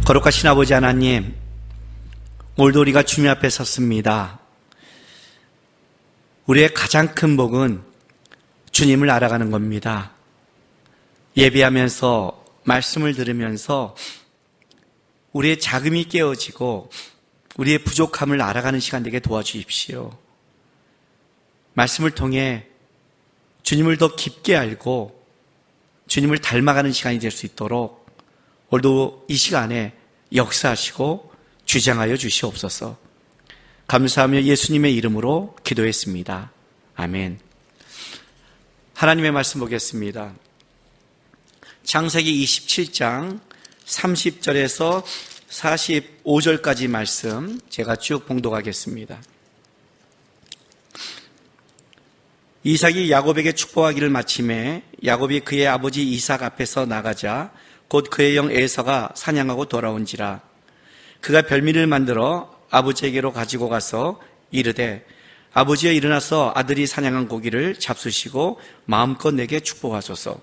거룩하신 아버지 하나님, 오늘도 우리가 주님 앞에 섰습니다. 우리의 가장 큰 복은 주님을 알아가는 겁니다. 예배하면서 말씀을 들으면서 우리의 자금이 깨어지고 우리의 부족함을 알아가는 시간 되게 도와주십시오. 말씀을 통해 주님을 더 깊게 알고 주님을 닮아가는 시간이 될 수 있도록 오늘도 이 시간에 역사하시고 주장하여 주시옵소서. 감사하며 예수님의 이름으로 기도했습니다. 아멘. 하나님의 말씀 보겠습니다. 창세기 27장 30절에서 45절까지 말씀 제가 쭉 봉독하겠습니다. 이삭이 야곱에게 축복하기를 마침에 야곱이 그의 아버지 이삭 앞에서 나가자 곧 그의 형 에서가 사냥하고 돌아온지라. 그가 별미를 만들어 아버지에게로 가지고 가서 이르되 아버지여 일어나서 아들이 사냥한 고기를 잡수시고 마음껏 내게 축복하소서.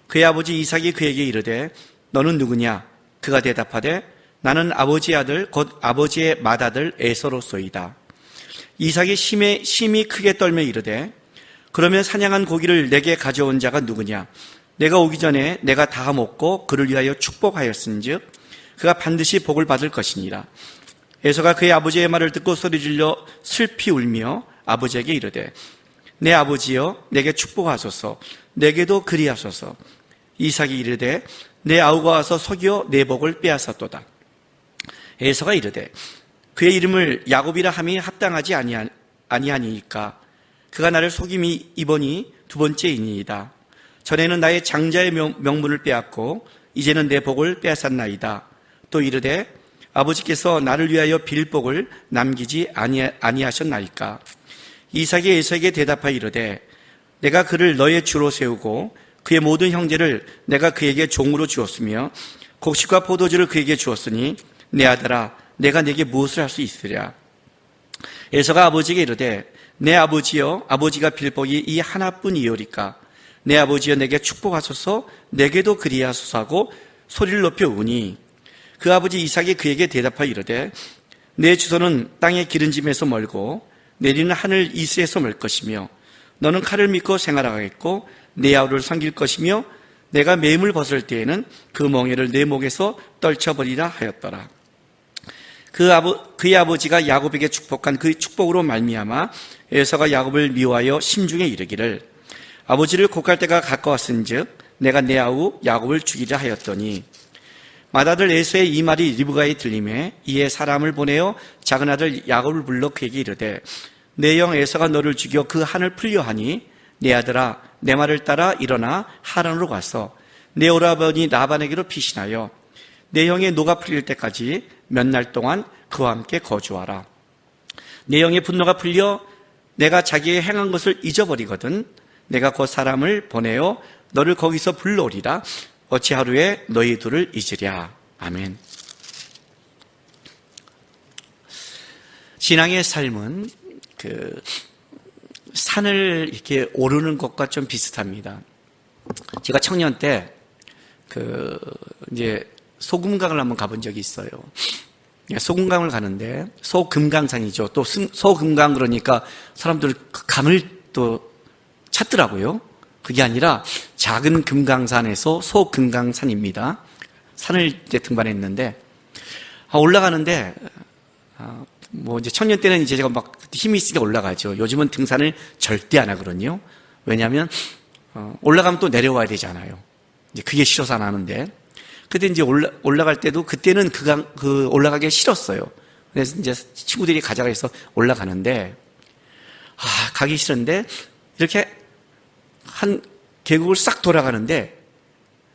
그의 아버지 이삭이 그에게 이르되 너는 누구냐? 그가 대답하되 나는 아버지의 아들 곧 아버지의 맏아들 에서로소이다. 이삭이 심히 크게 떨며 이르되 그러면 사냥한 고기를 내게 가져온 자가 누구냐? 내가 오기 전에 내가 다 먹고 그를 위하여 축복하였은즉 그가 반드시 복을 받을 것이니라. 에서가 그의 아버지의 말을 듣고 소리질러 슬피 울며 아버지에게 이르되 내 아버지여 내게 축복하소서. 내게도 그리하소서. 이삭이 이르되 내 아우가 와서 속여 내 복을 빼앗았도다. 에서가 이르되 그의 이름을 야곱이라 함이 합당하지 아니하니까 그가 나를 속임이 이번이 두 번째이니이다. 전에는 나의 장자의 명분을 빼앗고 이제는 내 복을 빼앗았나이다. 또 이르되 아버지께서 나를 위하여 빌 복을 남기지 아니하셨나이까. 이삭이 에서에게 대답하여 이르되 내가 그를 너의 주로 세우고 그의 모든 형제를 내가 그에게 종으로 주었으며 곡식과 포도주를 그에게 주었으니 내 아들아 내가 네게 무엇을 할 수 있으랴. 에서가 아버지에게 이르되 내 아버지여 아버지가 빌 복이 이 하나뿐이오리까. 내 아버지여 내게 축복하소서. 내게도 그리하소서 하고 소리를 높여 우니 그 아버지 이삭이 그에게 대답하여 이르되 내 주소는 땅의 기른짐에서 멀고 내리는 하늘 이슬에서 멀 것이며 너는 칼을 믿고 생활하겠고 내 아우를 섬길 것이며 내가 매임을 벗을 때에는 그 멍에를 내 목에서 떨쳐버리라 하였더라. 그의 아버지가 야곱에게 축복한 그 축복으로 말미암아 에서가 야곱을 미워하여 심중에 이르기를 아버지를 곡할 때가 가까웠은즉 내가 내 아우 야곱을 죽이려 하였더니 맏아들 에서의 이 말이 리브가에 들림에 이에 사람을 보내어 작은 아들 야곱을 불러 그에게 이르되 내 형 에서가 너를 죽여 그 한을 풀려 하니 내 아들아 내 말을 따라 일어나 하란으로 가서 내 오라버니 라반에게로 피신하여 내 형의 노가 풀릴 때까지 몇 날 동안 그와 함께 거주하라. 내 형의 분노가 풀려 내가 자기의 행한 것을 잊어버리거든 내가 곧 사람을 보내어 너를 거기서 불러오리라. 어찌 하루에 너희 둘을 잊으랴. 아멘. 신앙의 삶은 산을 이렇게 오르는 것과 좀 비슷합니다. 제가 청년 때 이제 소금강을 한번 가본 적이 있어요. 소금강을 가는데 소금강산이죠. 또 소금강 그러니까 사람들 강을 또 찾더라고요. 그게 아니라 작은 금강산에서 소금강산입니다. 산을 이제 등반했는데 올라가는데 이제 청년 때는 이제 제가 막 힘이 있으니까 올라가죠. 요즘은 등산을 절대 안 하거든요. 왜냐하면 올라가면 또 내려와야 되잖아요. 이제 그게 싫어서 안 하는데 그때 이제 올라갈 때도 그때는 올라가기 싫었어요. 그래서 이제 친구들이 가자고 해서 올라가는데 가기 싫은데 이렇게 한 계곡을 싹 돌아가는데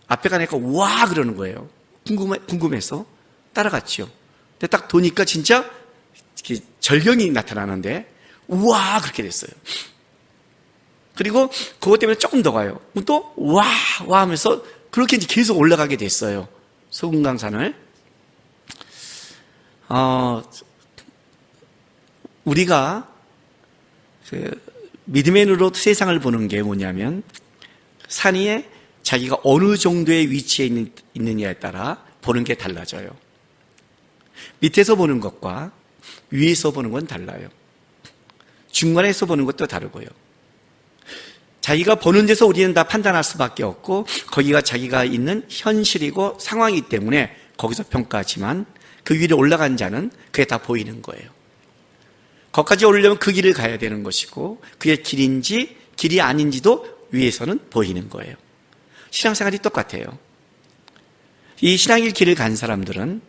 앞에 가니까 와 그러는 거예요. 궁금해서 따라갔죠. 근데 딱 도니까 진짜 절경이 나타나는데 우와 그렇게 됐어요. 그리고 그것 때문에 조금 더 가요. 또 와 하면서 그렇게 이제 계속 올라가게 됐어요. 소금강산을. 우리가 믿음의 눈으로 세상을 보는 게 뭐냐면 산 위에 자기가 어느 정도의 위치에 있느냐에 따라 보는 게 달라져요. 밑에서 보는 것과 위에서 보는 건 달라요. 중간에서 보는 것도 다르고요. 자기가 보는 데서 우리는 다 판단할 수밖에 없고 거기가 자기가 있는 현실이고 상황이기 때문에 거기서 평가하지만 그 위로 올라간 자는 그게 다 보이는 거예요. 거기까지 오르려면 그 길을 가야 되는 것이고 그게 길인지 길이 아닌지도 위에서는 보이는 거예요. 신앙생활이 똑같아요. 이 신앙의 길을 간 사람들은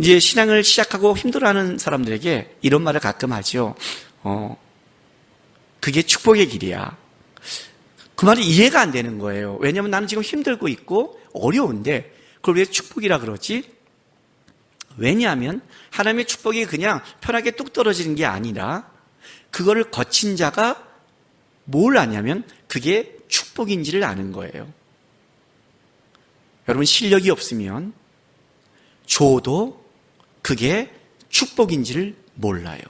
이제 신앙을 시작하고 힘들어하는 사람들에게 이런 말을 가끔 하죠. 그게 축복의 길이야. 그 말이 이해가 안 되는 거예요. 왜냐하면 나는 지금 힘들고 있고 어려운데 그걸 왜 축복이라 그러지? 왜냐하면 하나님의 축복이 그냥 편하게 뚝 떨어지는 게 아니라 그거를 거친 자가 뭘 아냐면 그게 축복인지를 아는 거예요. 여러분 실력이 없으면 줘도 그게 축복인지를 몰라요.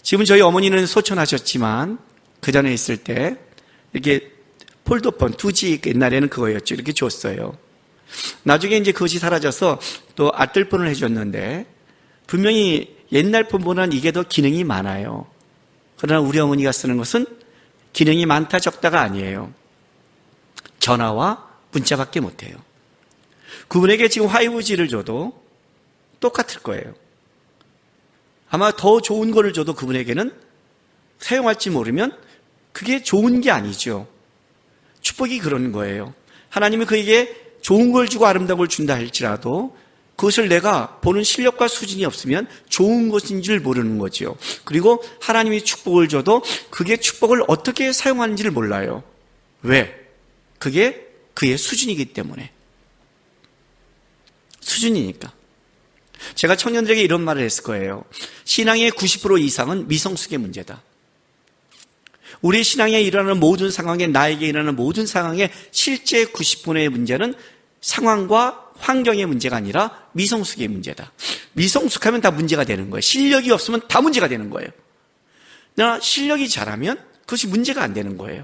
지금 저희 어머니는 소천하셨지만 그 전에 있을 때 이렇게 폴더폰 2G 옛날에는 그거였죠. 이렇게 줬어요. 나중에 이제 그것이 사라져서 또 알뜰폰을 해줬는데 분명히 옛날 폰보다는 이게 더 기능이 많아요. 그러나 우리 어머니가 쓰는 것은 기능이 많다 적다가 아니에요. 전화와 문자밖에 못해요. 그분에게 지금 5G를 줘도 똑같을 거예요. 아마 더 좋은 거를 줘도 그분에게는 사용할지 모르면 그게 좋은 게 아니죠. 축복이 그런 거예요. 하나님이 그에게 좋은 걸 주고 아름다운 걸 준다 할지라도 그것을 내가 보는 실력과 수준이 없으면 좋은 것인 줄 모르는 거죠. 그리고 하나님이 축복을 줘도 그게 축복을 어떻게 사용하는지를 몰라요. 왜? 그게 그의 수준이기 때문에. 수준이니까. 제가 청년들에게 이런 말을 했을 거예요. 신앙의 90% 이상은 미성숙의 문제다. 우리 신앙에 일어나는 모든 상황에, 나에게 일어나는 모든 상황에 실제 90%의 문제는 상황과 환경의 문제가 아니라 미성숙의 문제다. 미성숙하면 다 문제가 되는 거예요. 실력이 없으면 다 문제가 되는 거예요. 그러나 실력이 잘하면 그것이 문제가 안 되는 거예요.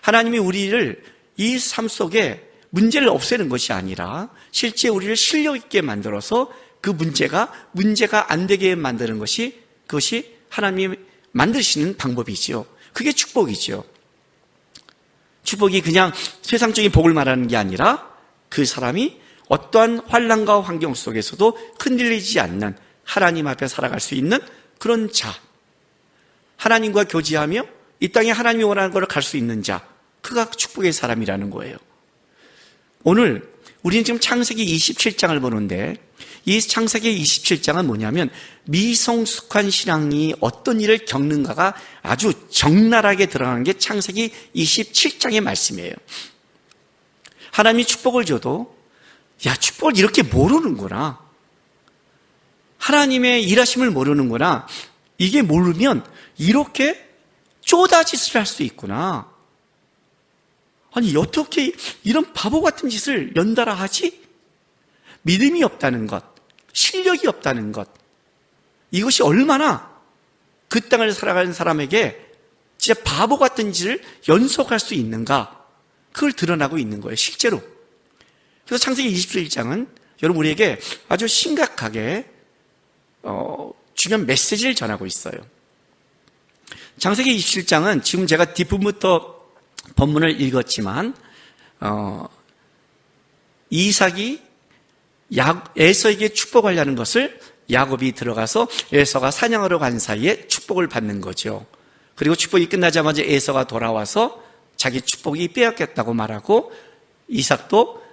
하나님이 우리를 이 삶 속에 문제를 없애는 것이 아니라 실제 우리를 실력 있게 만들어서 그 문제가 안 되게 만드는 것이 그것이 하나님이 만드시는 방법이지요. 그게 축복이죠. 축복이 그냥 세상적인 복을 말하는 게 아니라 그 사람이 어떠한 환난과 환경 속에서도 흔들리지 않는 하나님 앞에 살아갈 수 있는 그런 자, 하나님과 교제하며 이 땅에 하나님이 원하는 것을 갈 수 있는 자, 그가 축복의 사람이라는 거예요. 오늘 우리는 지금 창세기 27장을 보는데 이 창세기 27장은 뭐냐면 미성숙한 신앙이 어떤 일을 겪는가가 아주 적나라하게 드러나는 게 창세기 27장의 말씀이에요. 하나님이 축복을 줘도 야, 축복을 이렇게 모르는구나. 하나님의 일하심을 모르는구나. 이게 모르면 이렇게 쪼다짓을 할 수 있구나. 아니 어떻게 이런 바보 같은 짓을 연달아 하지? 믿음이 없다는 것, 실력이 없다는 것, 이것이 얼마나 그 땅을 살아가는 사람에게 진짜 바보 같은 짓을 연속할 수 있는가, 그걸 드러나고 있는 거예요, 실제로. 그래서 창세기 27장은 여러분 우리에게 아주 심각하게 중요한 메시지를 전하고 있어요. 창세기 27장은 지금 제가 뒷부분부터 본문을 읽었지만 이삭이 에서에게 축복하려는 것을 야곱이 들어가서 에서가 사냥하러 간 사이에 축복을 받는 거죠. 그리고 축복이 끝나자마자 에서가 돌아와서 자기 축복이 빼앗겼다고 말하고 이삭도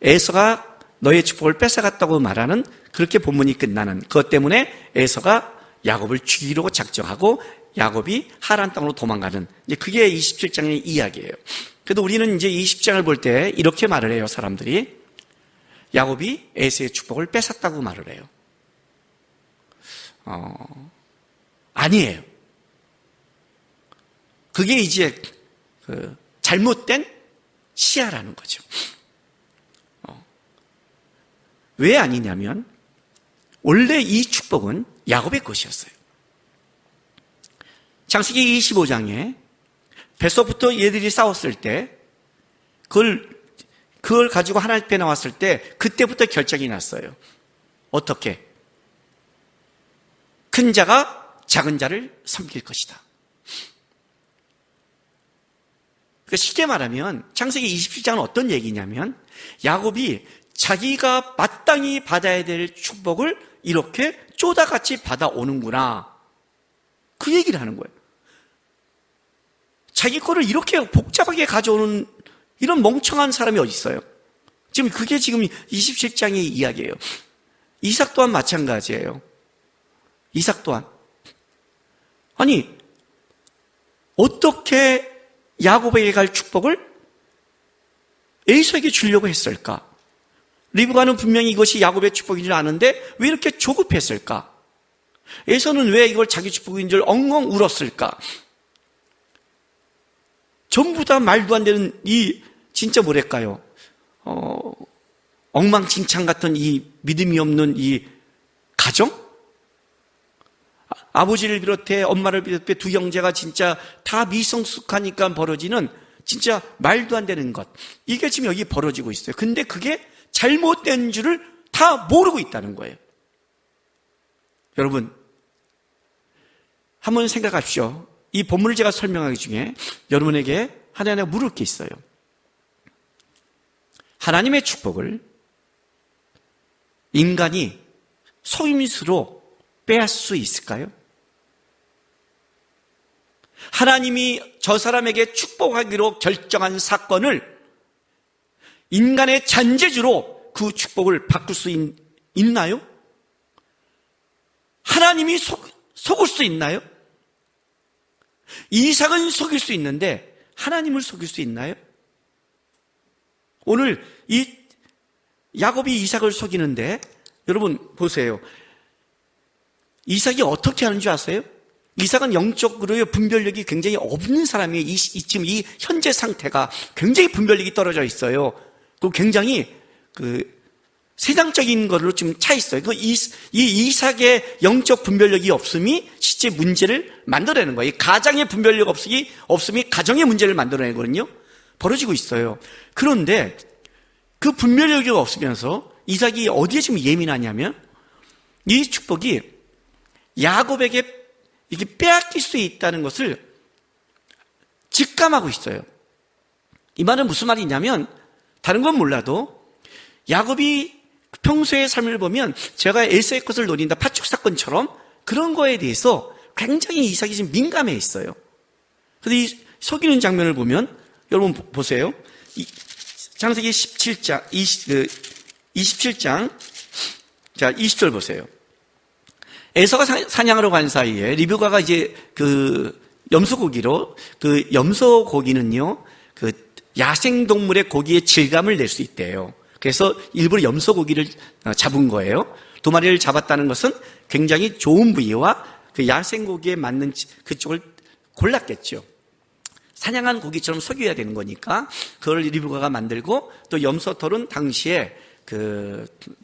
에서가 너의 축복을 뺏어갔다고 말하는 그렇게 본문이 끝나는 그것 때문에 에서가 야곱을 죽이려고 작정하고 야곱이 하란 땅으로 도망가는 이제 그게 27장의 이야기예요. 그래도 우리는 이제 20장을 볼 때 이렇게 말을 해요, 사람들이. 야곱이 에서의 축복을 뺏었다고 말을 해요. 아니에요. 그게 이제 잘못된 시야라는 거죠. 왜 아니냐면 원래 이 축복은 야곱의 것이었어요. 창세기 25장에 뱃속부터 얘들이 싸웠을 때 그 그걸 가지고 하나님 앞에 나왔을 때 그때부터 결정이 났어요. 어떻게? 큰 자가 작은 자를 섬길 것이다. 그러니까 쉽게 말하면 창세기 27장은 어떤 얘기냐면 야곱이 자기가 마땅히 받아야 될 축복을 이렇게 쪼다같이 받아오는구나. 그 얘기를 하는 거예요. 자기 거를 이렇게 복잡하게 가져오는 이런 멍청한 사람이 어디 있어요? 지금 그게 지금 27장의 이야기예요. 이삭 또한 마찬가지예요. 이삭 또한. 아니, 어떻게 야곱에게 갈 축복을 에이서에게 주려고 했을까? 리브가는 분명히 이것이 야곱의 축복인 줄 아는데 왜 이렇게 조급했을까? 에이서는 왜 이걸 자기 축복인 줄 엉엉 울었을까? 전부 다 말도 안 되는 이 진짜 뭐랄까요? 엉망진창 같은 이 믿음이 없는 이 가정? 아버지를 비롯해 엄마를 비롯해 두 형제가 진짜 다 미성숙하니까 벌어지는 진짜 말도 안 되는 것. 이게 지금 여기 벌어지고 있어요. 근데 그게 잘못된 줄을 다 모르고 있다는 거예요. 여러분, 한번 생각하십시오. 이 본문을 제가 설명하기 중에 여러분에게 하나 물을 게 있어요. 하나님의 축복을 인간이 속임수로 빼앗을 수 있을까요? 하나님이 저 사람에게 축복하기로 결정한 사건을 인간의 잔재주로 그 축복을 바꿀 수 있나요? 하나님이 속을 수 있나요? 이삭은 속일 수 있는데 하나님을 속일 수 있나요? 오늘 이 야곱이 이삭을 속이는데 여러분 보세요. 이삭이 어떻게 하는 줄 아세요? 이삭은 영적으로의 분별력이 굉장히 없는 사람이에요. 지금 이 현재 상태가 굉장히 분별력이 떨어져 있어요. 그 굉장히 세상적인 걸로 지금 차 있어요. 이 이삭의 영적 분별력이 없음이 실제 문제를 만들어내는 거예요. 이 가장의 분별력 없음이 가정의 문제를 만들어내거든요. 벌어지고 있어요. 그런데 그 분별력이 없으면서 이삭이 어디에 지금 예민하냐면 이 축복이 야곱에게 이게 빼앗길 수 있다는 것을 직감하고 있어요. 이 말은 무슨 말이냐면 다른 건 몰라도 야곱이 평소의 삶을 보면 제가 에서의 것을 노린다 파축 사건처럼 그런 거에 대해서 굉장히 이삭이 지금 민감해 있어요. 그런데 이 속이는 장면을 보면 여러분 보세요. 창세기 17장 27장 자 20절 보세요. 에서가 사냥하러 간 사이에 리브가가 이제 염소고기로 염소고기는요 야생동물의 고기의 질감을 낼 수 있대요. 그래서 일부러 염소고기를 잡은 거예요. 두 마리를 잡았다는 것은 굉장히 좋은 부위와 그 야생고기에 맞는 그쪽을 골랐겠죠. 사냥한 고기처럼 속여야 되는 거니까 그걸 리브가가 만들고 또 염소털은 당시에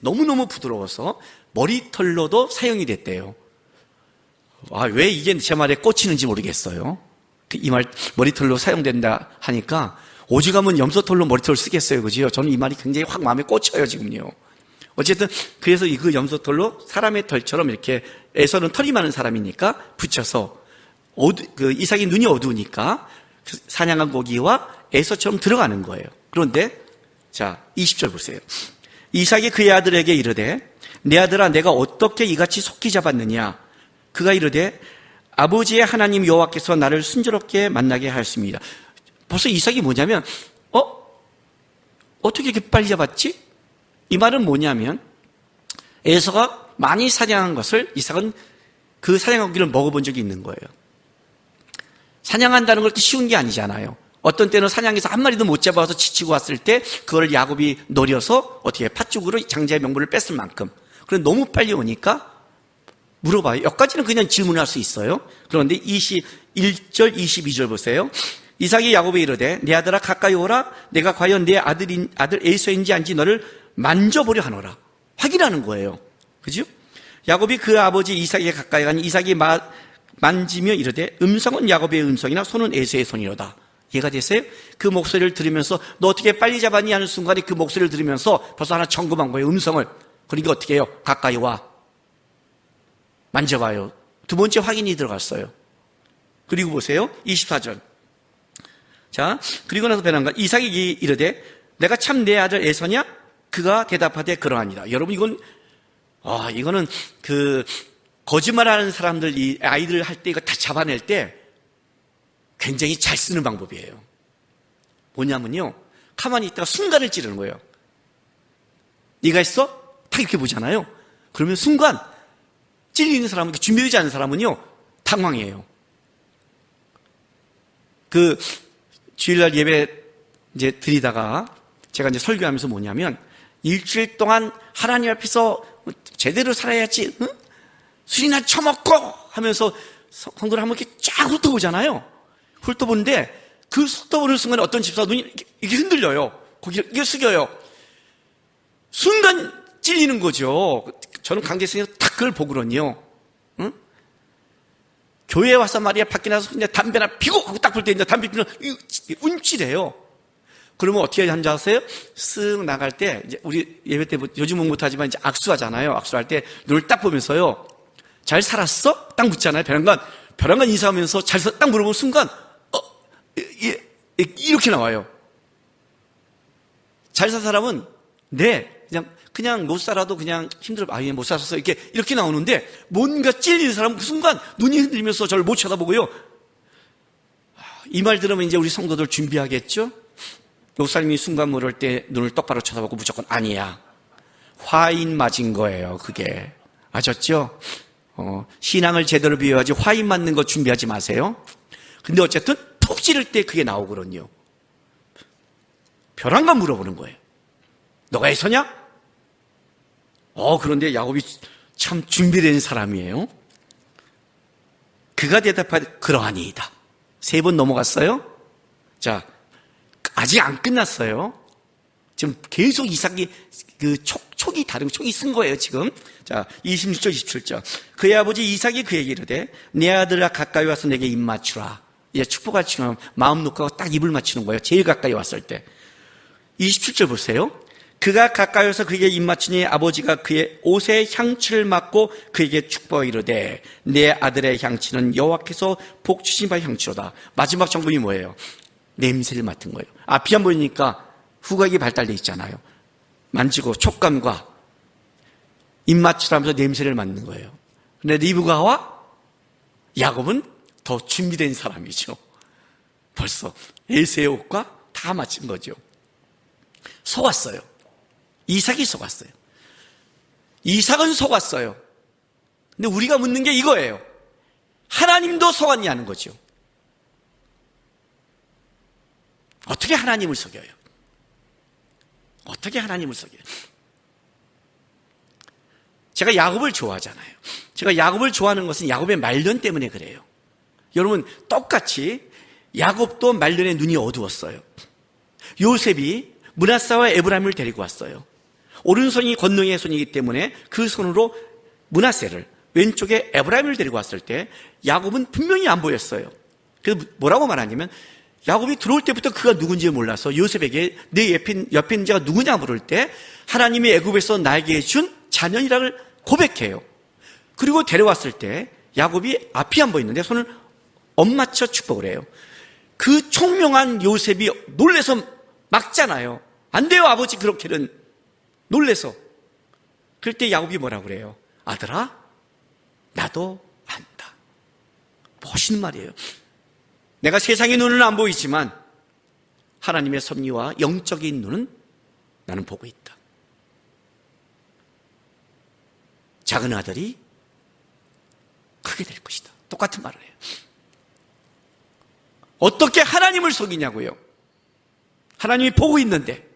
너무너무 부드러워서 머리털로도 사용이 됐대요. 왜 이게 제 말에 꽂히는지 모르겠어요. 이 말 머리털로 사용된다 하니까 오죽하면 염소털로 머리털을 쓰겠어요. 그죠? 저는 이 말이 굉장히 확 마음에 꽂혀요, 지금요. 어쨌든, 그래서 그 염소털로 사람의 털처럼 이렇게, 에서는 털이 많은 사람이니까 붙여서, 이삭이 눈이 어두우니까 사냥한 고기와 에서처럼 들어가는 거예요. 그런데, 자, 20절 보세요. 이삭이 그의 아들에게 이르되, 내 아들아, 내가 어떻게 이같이 속히 잡았느냐? 그가 이르되, 아버지의 하나님 여호와께서 나를 순조롭게 만나게 하였습니다. 벌써 이삭이 뭐냐면 어떻게 이렇게 빨리 잡았지? 이 말은 뭐냐면 에서가 많이 사냥한 것을 이삭은 그 사냥한 고기를 먹어본 적이 있는 거예요. 사냥한다는 걸 쉬운 게 아니잖아요. 어떤 때는 사냥해서 한 마리도 못 잡아서 지치고 왔을 때 그걸 야곱이 노려서 어떻게 팥죽으로 장자의 명분을 뺐을 만큼. 그런데 너무 빨리 오니까 물어봐요. 여기까지는 그냥 질문할 수 있어요. 그런데 21절 22절 보세요. 이삭이 야곱에 이르되 내 아들아 가까이 오라. 내가 과연 내 아들 에이서인지 아닌지 너를 만져보려 하노라. 확인하는 거예요. 그죠? 야곱이 그 아버지 이삭에게 가까이 가니 이삭이 만지며 이르되 음성은 야곱의 음성이나 손은 에서의 손이로다. 이해가 되세요? 그 목소리를 들으면서 너 어떻게 빨리 잡았니 하는 순간에 그 목소리를 들으면서 벌써 하나 점검한 거예요. 음성을. 그러니까 어떻게 해요? 가까이 와. 만져봐요. 두 번째 확인이 들어갔어요. 그리고 보세요. 24절. 자, 그리고 나서 변한가? 이삭이 이르되 내가 참 내 아들 에서냐? 그가 대답하되 그러하니라. 여러분 이거는 거짓말하는 사람들 이 아이들 할 때 이거 다 잡아낼 때 굉장히 잘 쓰는 방법이에요. 뭐냐면요. 가만히 있다가 순간을 찌르는 거예요. 네가 했어? 딱 이렇게 보잖아요. 그러면 순간 찔리는 사람은 준비되지 않은 사람은요. 당황해요. 주일날 예배 이제 드리다가 제가 이제 설교하면서 뭐냐면 일주일 동안 하나님 앞에서 제대로 살아야지, 응? 술이나 처먹고 하면서 성도를 한번 이렇게 쫙 훑어보잖아요. 훑어보는데 그 훑어보는 순간에 어떤 집사 눈이 이렇게 흔들려요. 고개를 이렇게 숙여요. 순간 찔리는 거죠. 저는 강제성에서 딱 그걸 보거든요. 응? 교회에 와서 말이야 밖에 나서 그냥 담배나 피고 하고 딱 볼 때 이제 담배 피면 움찔해요. 그러면 어떻게 한지 아세요? 쓱 나갈 때 이제 우리 예배 때 요즘은 못하지만 이제 악수하잖아요. 악수할 때 눈을 딱 보면서요. 잘 살았어? 딱 묻잖아요. 벼랑간 인사하면서 잘 살았어? 딱 물어보는 순간 이렇게 나와요. 잘 산 사람은 네 그냥 못 살아도 그냥 힘들어 못 살았어 이렇게 나오는데 뭔가 찔리는 사람은 그 순간 눈이 흔들리면서 저를 못 쳐다보고요. 이 말 들으면 이제 우리 성도들 준비하겠죠? 목사님이 순간 모를 때 눈을 똑바로 쳐다보고 무조건 아니야. 화인 맞은 거예요. 그게 아셨죠? 신앙을 제대로 비워야지 화인 맞는 거 준비하지 마세요. 근데 어쨌든 푹 찌를 때 그게 나오거든요. 벼랑간 물어보는 거예요. 너가 에서냐? 그런데 야곱이 참 준비된 사람이에요. 그가 대답하되 그러하니이다. 3번 넘어갔어요. 자, 아직 안 끝났어요. 지금 계속 이삭이 촉이 다른 촉이 쓴 거예요, 지금. 자, 26절, 27절. 그의 아버지 이삭이 그에게 이르되 내 아들아 가까이 와서 내게 입 맞추라. 이제 축복할 지금 마음 놓고 딱 입을 맞추는 거예요. 제일 가까이 왔을 때. 27절 보세요. 그가 가까이 와서 그에게 입 맞추니 아버지가 그의 옷에 향취를 맡고 그에게 축복하여 이르되 내 아들의 향취는 여호와께서 복 주신 바의 향취로다. 마지막 정보이 뭐예요? 냄새를 맡은 거예요. 앞이 안 보이니까 후각이 발달되어 있잖아요. 만지고 촉감과 입 맞추라면서 냄새를 맡는 거예요. 근데 리브가와 야곱은 더 준비된 사람이죠. 벌써 에서의 옷과 다 맞춘 거죠. 속았어요. 이삭이 속았어요. 이삭은 속았어요. 근데 우리가 묻는 게 이거예요. 하나님도 속았냐는 거죠. 어떻게 하나님을 속여요? 어떻게 하나님을 속여요? 제가 야곱을 좋아하잖아요. 제가 야곱을 좋아하는 것은 야곱의 말년 때문에 그래요. 여러분 똑같이 야곱도 말년에 눈이 어두웠어요. 요셉이 므낫사와 에브라임을 데리고 왔어요. 오른손이 권능의 손이기 때문에 그 손으로 므낫세를, 왼쪽에 에브라임을 데리고 왔을 때 야곱은 분명히 안 보였어요. 그래서 뭐라고 말하냐면 야곱이 들어올 때부터 그가 누군지 몰라서 요셉에게 내 옆에 있는 자가 누구냐 물을 때 하나님이 애굽에서 나에게 준 자녀이라를 고백해요. 그리고 데려왔을 때 야곱이 앞이 안 보이는데 손을 엇맞춰 축복을 해요. 그 총명한 요셉이 놀래서 막잖아요. 안 돼요 아버지 그렇게는. 놀래서. 그럴 때 야곱이 뭐라고 그래요? 아들아 나도 안다. 멋있는 말이에요. 내가 세상의 눈은 안 보이지만 하나님의 섭리와 영적인 눈은 나는 보고 있다. 작은 아들이 크게 될 것이다. 똑같은 말을 해요. 어떻게 하나님을 속이냐고요. 하나님이 보고 있는데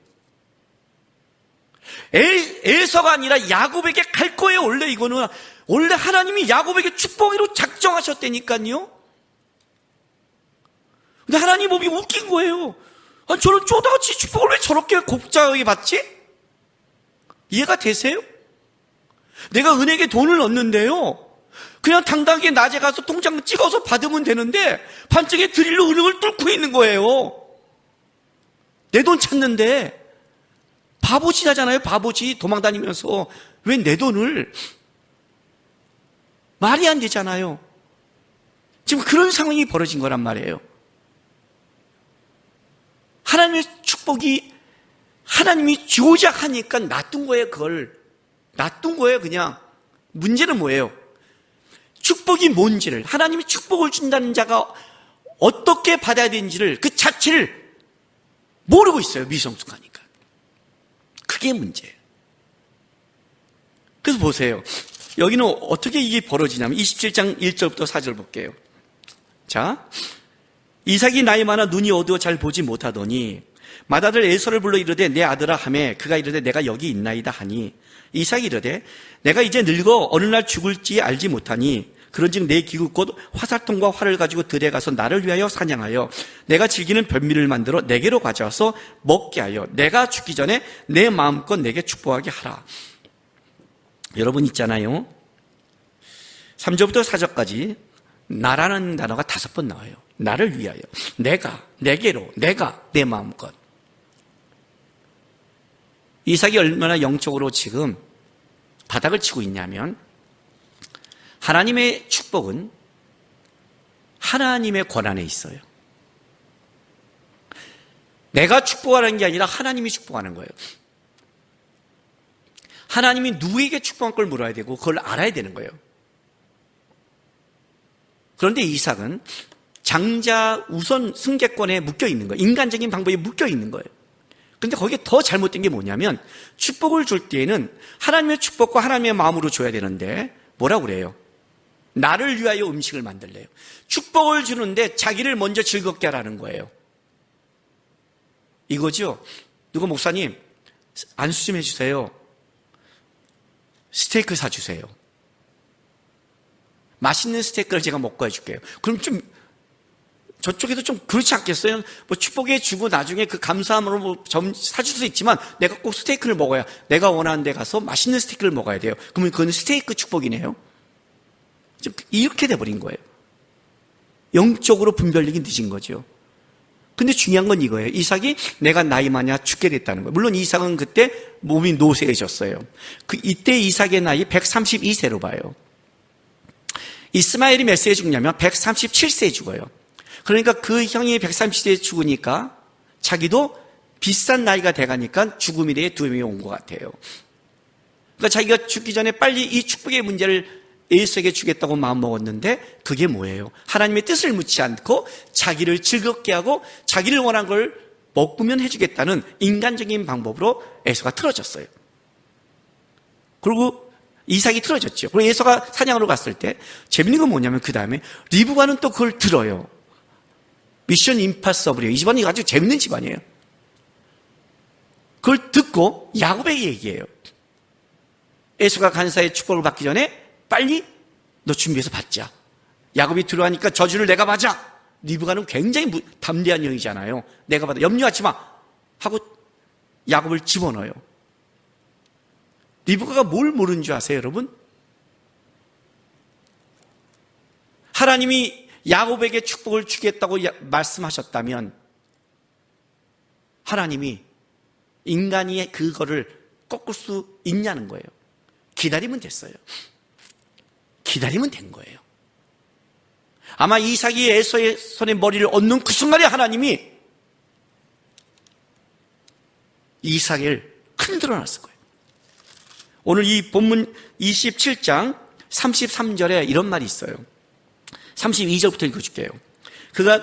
에서가 아니라 야곱에게 갈 거예요. 원래 하나님이 야곱에게 축복으로 작정하셨다니까요. 근데 하나님 보기 웃긴 거예요. 저는 쪼다같이 축복을 왜 저렇게 곱작하게 받지? 이해가 되세요? 내가 은행에 돈을 넣는데요, 그냥 당당하게 낮에 가서 통장 찍어서 받으면 되는데 반쪽에 드릴로 은행을 뚫고 있는 거예요. 내 돈 찾는데 바보짓 하잖아요. 바보짓 도망다니면서. 왜 내 돈을, 말이 안 되잖아요. 지금 그런 상황이 벌어진 거란 말이에요. 하나님의 축복이 하나님이 조작하니까 놔둔 거예요. 그걸 놔둔 거예요. 그냥. 문제는 뭐예요? 축복이 뭔지를, 하나님이 축복을 준다는 자가 어떻게 받아야 되는지를, 그 자체를 모르고 있어요. 미성숙하니까. 그게 문제예요. 그래서 보세요. 여기는 어떻게 이게 벌어지냐면 27장 1절부터 4절 볼게요. 자, 이삭이 나이 많아 눈이 어두워 잘 보지 못하더니 맏아들 에서를 불러 이르되 내 아들아 하매 그가 이르되 내가 여기 있나이다 하니 이삭이 이르되 내가 이제 늙어 어느 날 죽을지 알지 못하니 그런즉 내 기구 곧 화살통과 활을 가지고 들에 가서 나를 위하여 사냥하여 내가 즐기는 별미를 만들어 내게로 가져와서 먹게 하여 내가 죽기 전에 내 마음껏 내게 축복하게 하라. 여러분 있잖아요. 3절부터 4절까지 나라는 단어가 5번 나와요. 나를 위하여, 내가, 내게로, 내가, 내 마음껏. 이삭이 얼마나 영적으로 지금 바닥을 치고 있냐면 하나님의 축복은 하나님의 권한에 있어요. 내가 축복하는 게 아니라 하나님이 축복하는 거예요. 하나님이 누구에게 축복한 걸 물어야 되고 그걸 알아야 되는 거예요. 그런데 이삭은 장자 우선 승계권에 묶여 있는 거예요. 인간적인 방법에 묶여 있는 거예요. 그런데 거기에 더 잘못된 게 뭐냐면 축복을 줄 때에는 하나님의 축복과 하나님의 마음으로 줘야 되는데 뭐라고 그래요? 나를 위하여 음식을 만들래요. 축복을 주는데 자기를 먼저 즐겁게 하라는 거예요. 이거죠. 누가 목사님 안수 좀 해주세요. 스테이크 사주세요. 맛있는 스테이크를 제가 먹고 해줄게요. 그럼 좀 저쪽에도 좀 그렇지 않겠어요? 뭐 축복해 주고 나중에 그 감사함으로 뭐 좀 사줄 수 있지만 내가 꼭 스테이크를 먹어야, 내가 원하는 데 가서 맛있는 스테이크를 먹어야 돼요. 그러면 그건 스테이크 축복이네요. 이렇게 돼버린 거예요. 영적으로 분별력이 늦은 거죠. 근데 중요한 건 이거예요. 이삭이 내가 나이 많아 죽게 됐다는 거예요. 물론 이삭은 그때 몸이 노쇠해졌어요. 이때 이삭의 나이 132세로 봐요. 이스마엘이 몇 세에 죽냐면 137세에 죽어요. 그러니까 그 형이 130세에 죽으니까 자기도 비싼 나이가 돼가니까 죽음에 대해 두려움이 온 것 같아요. 그러니까 자기가 죽기 전에 빨리 이 축복의 문제를 에서에게 주겠다고 마음먹었는데 그게 뭐예요? 하나님의 뜻을 묻지 않고 자기를 즐겁게 하고 자기를 원한 걸 먹으면 해주겠다는 인간적인 방법으로 에서가 틀어졌어요. 그리고 이삭이 틀어졌죠. 그리고 에서가 사냥으로 갔을 때 재밌는 건 뭐냐면 그 다음에 리브가는 또 그걸 들어요. 미션 임파서블이에요. 이 집안이 아주 재밌는 집안이에요. 그걸 듣고 야곱에게 얘기해요. 에서가 간사의 축복을 받기 전에 빨리 너 준비해서 받자. 야곱이 들어가니까 저주를 내가 받아. 리브가는 굉장히 담대한 영이잖아요. 내가 받아. 염려하지 마. 하고 야곱을 집어넣어요. 리브가가 뭘 모르는 줄 아세요, 여러분? 하나님이 야곱에게 축복을 주겠다고 말씀하셨다면 하나님이 인간이 그거를 꺾을 수 있냐는 거예요. 기다리면 됐어요. 기다리면 된 거예요. 아마 이삭이 에서의 손에 머리를 얹는 그 순간에 하나님이 이삭을 흔들어 놨을 거예요. 오늘 이 본문 27장 33절에 이런 말이 있어요. 32절부터 읽어줄게요.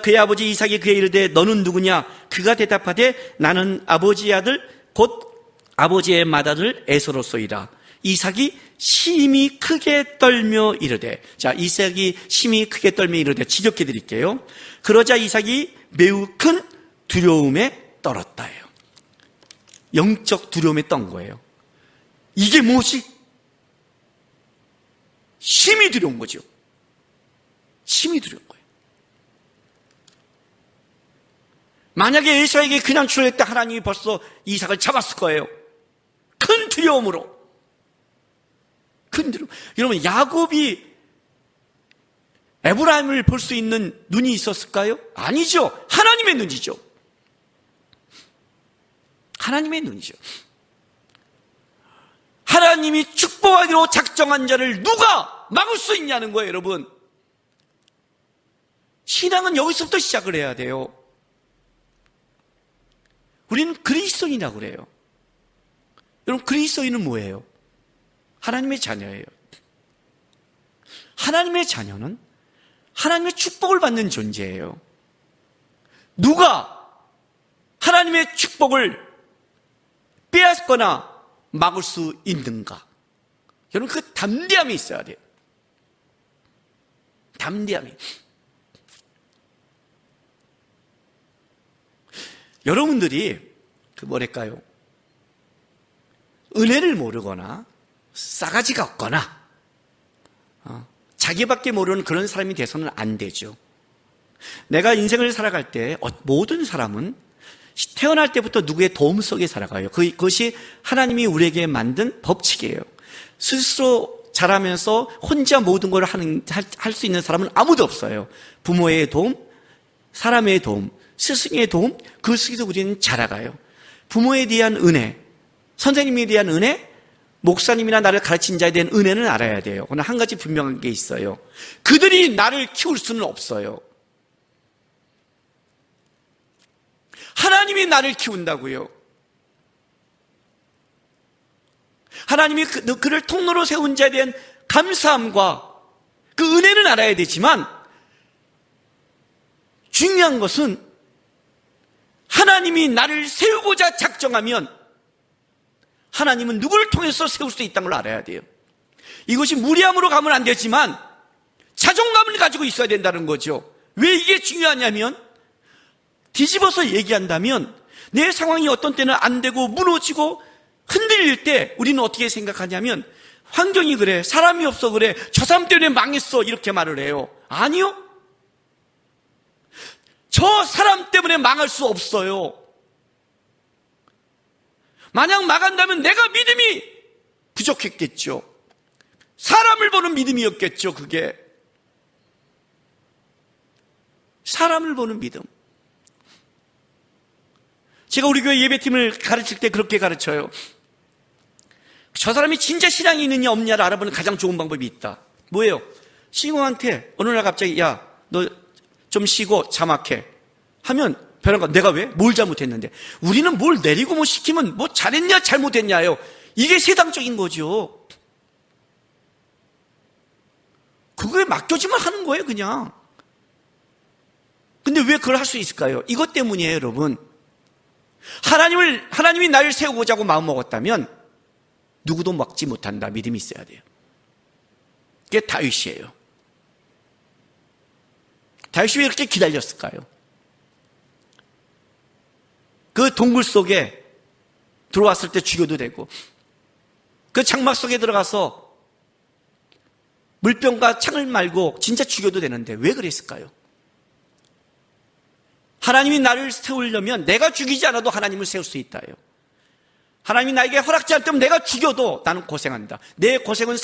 그의 아버지 이삭이 그에 이르되 너는 누구냐? 그가 대답하되 나는 아버지의 아들 곧 아버지의 맏아들 에서로소이라. 이삭이 심히 크게 떨며 이르되, 자, 이삭이 심히 크게 떨며 이르되 지적해 드릴게요. 그러자 이삭이 매우 큰 두려움에 떨었다예요. 영적 두려움에 떤 거예요. 이게 무엇이? 심히 두려운 거죠. 심히 두려운 거예요. 만약에 에서에게 그냥 주었다 하나님이 벌써 이삭을 잡았을 거예요. 큰 두려움으로. 큰 두려움. 여러분, 야곱이 에브라임을 볼 수 있는 눈이 있었을까요? 아니죠. 하나님의 눈이죠. 하나님의 눈이죠. 하나님이 축복하기로 작정한 자를 누가 막을 수 있냐는 거예요, 여러분. 신앙은 여기서부터 시작을 해야 돼요. 우리는 그리스도인이라고 그래요. 여러분, 그리스도인은 뭐예요? 하나님의 자녀예요. 하나님의 자녀는 하나님의 축복을 받는 존재예요. 누가 하나님의 축복을 빼앗거나 막을 수 있는가? 여러분, 그 담대함이 있어야 돼요. 담대함이. 여러분들이 뭐랄까요? 은혜를 모르거나 싸가지가 없거나 자기밖에 모르는 그런 사람이 돼서는 안 되죠. 내가 인생을 살아갈 때 모든 사람은 태어날 때부터 누구의 도움 속에 살아가요. 그것이 하나님이 우리에게 만든 법칙이에요. 스스로 자라면서 혼자 모든 걸 할 수 있는 사람은 아무도 없어요. 부모의 도움, 사람의 도움, 스승의 도움, 그 속에서 우리는 자라가요. 부모에 대한 은혜, 선생님에 대한 은혜, 목사님이나 나를 가르친 자에 대한 은혜는 알아야 돼요. 그러나 한 가지 분명한 게 있어요. 그들이 나를 키울 수는 없어요. 하나님이 나를 키운다고요. 하나님이 그를 통로로 세운 자에 대한 감사함과 그 은혜는 알아야 되지만 중요한 것은 하나님이 나를 세우고자 작정하면 하나님은 누구를 통해서 세울 수 있다는 걸 알아야 돼요. 이것이 무리함으로 가면 안 되지만 자존감을 가지고 있어야 된다는 거죠. 왜 이게 중요하냐면 뒤집어서 얘기한다면 내 상황이 어떤 때는 안 되고 무너지고 흔들릴 때 우리는 어떻게 생각하냐면 환경이 그래, 사람이 없어 그래, 저 사람 때문에 망했어 이렇게 말을 해요. 아니요. 저 사람 때문에 망할 수 없어요. 만약 망한다면 내가 믿음이 부족했겠죠. 사람을 보는 믿음이었겠죠. 그게 사람을 보는 믿음. 제가 우리 교회 예배팀을 가르칠 때 그렇게 가르쳐요. 저 사람이 진짜 신앙이 있느냐 없느냐를 알아보는 가장 좋은 방법이 있다. 뭐예요? 시공한테 어느 날 갑자기 야, 너 좀 쉬고 자막해 하면 변화가 내가 왜? 뭘 잘못했는데. 우리는 뭘 내리고 뭐 시키면 뭐 잘했냐 잘못했냐요. 이게 세상적인 거죠. 그거에 맡겨지만 하는 거예요 그냥. 근데 왜 그걸 할 수 있을까요? 이것 때문이에요 여러분. 하나님이 나를 세우고자 하고 마음먹었다면 누구도 막지 못한다. 믿음이 있어야 돼요. 그게 다윗이에요. 다윗이 왜 이렇게 기다렸을까요? 그 동굴 속에 들어왔을 때 죽여도 되고 그 장막 속에 들어가서 물병과 창을 말고 진짜 죽여도 되는데 왜 그랬을까요? 하나님이 나를 세우려면 내가 죽이지 않아도 하나님을 세울 수 있다요. 하나님이 나에게 허락지 않다면 내가 죽여도 나는 고생한다. 내 고생은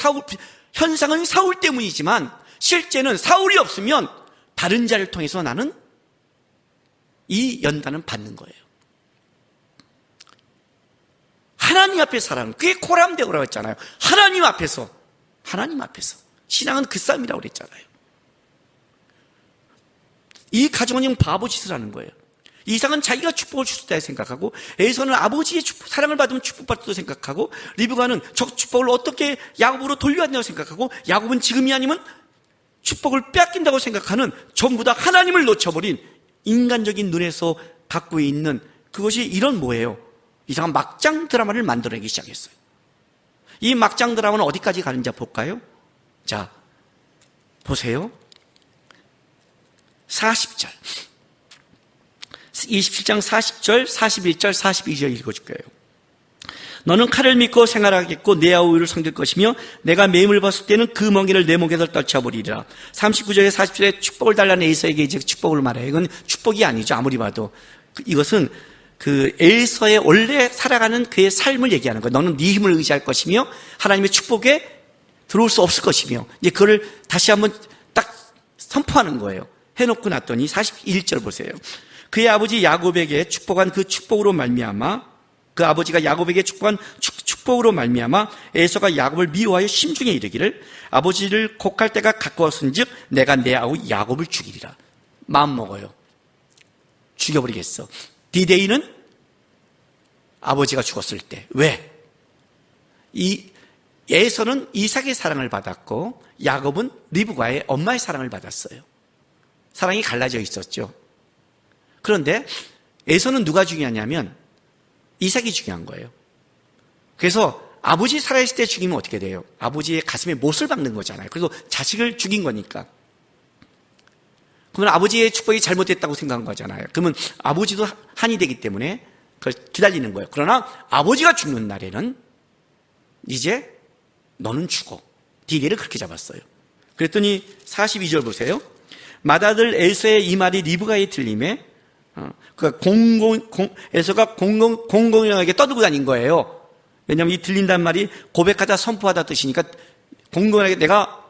현상은 사울 때문이지만 실제는 사울이 없으면 다른 자를 통해서 나는 이 연단은 받는 거예요. 하나님 앞에 살아는 그게 코람데오라고 했잖아요. 하나님 앞에서 신앙은 그 싸움이라고 그랬잖아요. 이 가정은 영 바보짓을 하는 거예요. 이삭은 자기가 축복을 줄 수 있다 생각하고 에서는 아버지의 사랑을 받으면 축복받을 생각하고 리브가는 저 축복을 어떻게 야곱으로 돌려야 한다고 생각하고 야곱은 지금이 아니면 축복을 빼앗긴다고 생각하는 전부 다 하나님을 놓쳐버린 인간적인 눈에서 갖고 있는 그것이 이런 뭐예요? 이상한 막장 드라마를 만들어내기 시작했어요. 이 막장 드라마는 어디까지 가는지 볼까요? 자, 보세요. 40절 27장 40절, 41절, 42절 읽어줄게요. 너는 칼을 믿고 생활하겠고 내 아우를 섬길 것이며 내가 매임을 봤을 때는 그 멍에를 내 목에서 떨쳐버리리라. 39절에 40절에 축복을 달라는 에서에게 이제 축복을 말해요. 이건 축복이 아니죠. 아무리 봐도. 이것은 그 에서의 원래 살아가는 그의 삶을 얘기하는 거예요. 너는 네 힘을 의지할 것이며 하나님의 축복에 들어올 수 없을 것이며 이제 그걸 다시 한번 딱 선포하는 거예요. 해놓고 났더니 41절 보세요. 그의 아버지 야곱에게 축복한 그 축복으로 말미암아, 그 아버지가 야곱에게 축복한 축복으로 말미암아 에서가 야곱을 미워하여 심중에 이르기를 아버지를 곡할 때가 가까웠은즉 내가 내 아우 야곱을 죽이리라. 마음 먹어요. 죽여버리겠어. 디데이는 아버지가 죽었을 때. 왜? 에서는 이삭의 사랑을 받았고 야곱은 리브가의 엄마의 사랑을 받았어요. 사랑이 갈라져 있었죠. 그런데 에서는 누가 중요하냐면 이삭이 중요한 거예요. 그래서 아버지 살아있을 때 죽이면 어떻게 돼요? 아버지의 가슴에 못을 박는 거잖아요. 그래서 자식을 죽인 거니까. 그러면 아버지의 축복이 잘못됐다고 생각한 거잖아요. 그러면 아버지도 한이 되기 때문에 그걸 기다리는 거예요. 그러나 아버지가 죽는 날에는 이제 너는 죽어. 디데이를 그렇게 잡았어요. 그랬더니 42절 보세요. 맏아들 에서의 이 말이 리브가의 들림에 에서가 공공연하게 떠들고 다닌 거예요. 왜냐하면 이 들린다는 말이 고백하다 선포하다 뜻이니까 공공연하게 내가